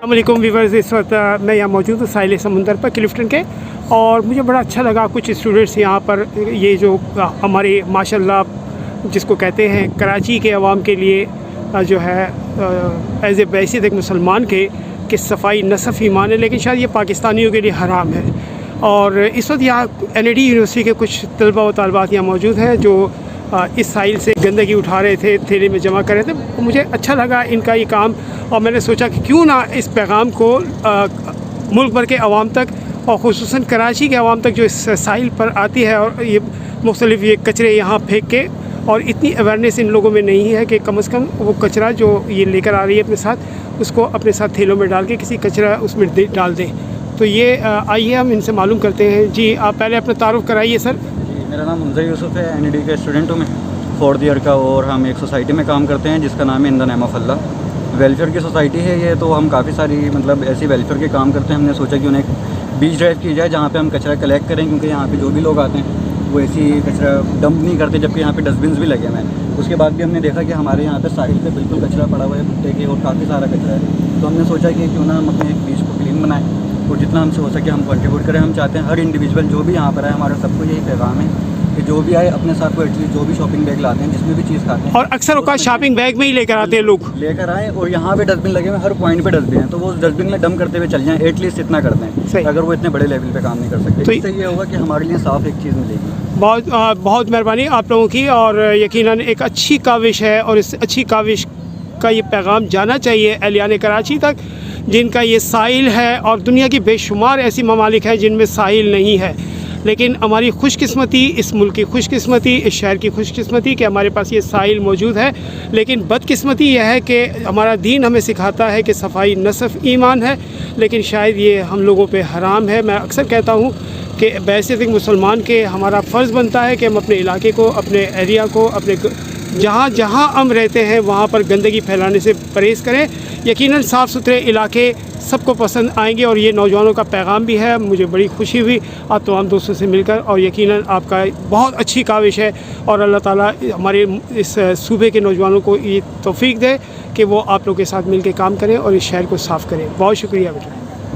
अस्सलामुअलैकुम व्यूअर्स, इस वक्त मैं यहाँ मौजूद हूँ साहिल समुंदर पर क्लिफ्टन के। और मुझे बड़ा अच्छा लगा कुछ स्टूडेंट्स यहाँ पर ये जो हमारे माशाल्लाह जिसको कहते हैं कराची के अवाम के लिए जो है एज़ ए बैसियत एक मुसलमान के कि सफाई नसफ़ ईमान है, लेकिन शायद ये पाकिस्तानियों के लिए हराम है। और इस वक्त यहाँ NAD यूनिवर्सिटी के कुछ तलबा व तालबात यहाँ मौजूद हैं जो इस साहिल से गंदगी उठा रहे थे, थैले में जमा कर रहे थे। मुझे अच्छा लगा इनका ये काम और मैंने सोचा कि क्यों ना इस पैगाम को मुल्क भर के अवाम तक और ख़ुसूसन कराची के अवाम तक जो इस साहिल पर आती है और ये मुख्तलिफ़ ये कचरे यहाँ फेंक के, और इतनी अवेयरनेस इन लोगों में नहीं है कि कम से कम वो कचरा जो ये लेकर आ रही है अपने साथ उसको अपने साथ थैलों में डाल के किसी कचरा उसमें डाल दें। तो ये आइए हम इनसे मालूम करते हैं। जी आप पहले अपना तारुफ़ कराइए सर। जी मेरा नाम मुंज़र यूसुफ़ है, NAD का स्टूडेंट हूँ मैं 4th ईयर का, और हम एक सोसाइटी में काम करते हैं जिसका नाम है in the name of Allah. Welfare की सोसाइटी है ये, तो हम काफ़ी सारी मतलब ऐसी वेलफेयर के काम करते हैं। हमने सोचा कि उन्हें एक बीच ड्राइव की जाए जहाँ पे हम कचरा कलेक्ट करें, क्योंकि यहाँ पे जो भी लोग आते हैं वो ऐसी कचरा डंप नहीं करते, जबकि यहाँ पे डस्टबिन भी लगे हुए हैं। उसके बाद भी हमने देखा कि हमारे यहाँ पे साहिल पे बिल्कुल कचरा पड़ा हुआ है भुट्टे के, और काफ़ी सारा कचरा है। तो हमने सोचा कि क्यों ना हम अपने एक बीच को क्लीन बनाएं और जितना हमसे हो सके हम कंट्रीब्यूट करें। हम चाहते हैं हर इंडिविजुअल जो भी यहाँ पर आए, हमारा सबको यही पैगाम है कि जो भी आए अपने साथ को एटलीस्ट जो भी शॉपिंग बैग लाते हैं जिसमें भी चीज़ खाते हैं, और अक्सर औकात शॉपिंग बैग में ही लेकर आते हैं लोग, लेकर आएँ। और यहाँ पे डस्टबिन लगे हुए, हर पॉइंट पे डस्टबिन है, तो वो डस्टबिन में डंप करते हुए चल जाएं, एटलीस्ट इतना कर दें। अगर वो इतने बड़े लेवल पे काम नहीं कर सकते, तो इससे ये होगा कि हमारे लिए साफ़ एक चीज़ मिलेगी। बहुत मेहरबानी आप लोगों की, और यकीनन एक अच्छी काविश है और इस अच्छी काविश का ये पैगाम जाना चाहिए एहलियान कराची तक जिनका ये साहिल है। और दुनिया की बेशुमार ऐसी ममालिक हैं जिनमें साहिल नहीं है, लेकिन हमारी खुशकिस्मती, इस मुल्क की खुशकिस्मती, इस शहर की खुशकिस्मती कि हमारे पास ये साहिल मौजूद है। लेकिन बदकिस्मती यह है कि हमारा दीन हमें सिखाता है कि सफाई नसफ़ ईमान है, लेकिन शायद ये हम लोगों पे हराम है। मैं अक्सर कहता हूँ कि बैसियत एक मुसलमान के हमारा फ़र्ज़ बनता है कि हम अपने इलाके को, अपने एरिया को, अपने जहाँ जहाँ हम रहते हैं वहाँ पर गंदगी फैलाने से परहेज़ करें। यकीनन साफ़ सुथरे इलाके सबको पसंद आएंगे, और ये नौजवानों का पैगाम भी है। मुझे बड़ी खुशी हुई आप तमाम दोस्तों से मिलकर, और यकीनन आपका बहुत अच्छी काविश है। और अल्लाह ताला हमारे इस सूबे के नौजवानों को ये तौफीक दे कि वो आप लोगों के साथ मिल के काम करें और इस शहर को साफ़ करें। बहुत शुक्रिया बेटा।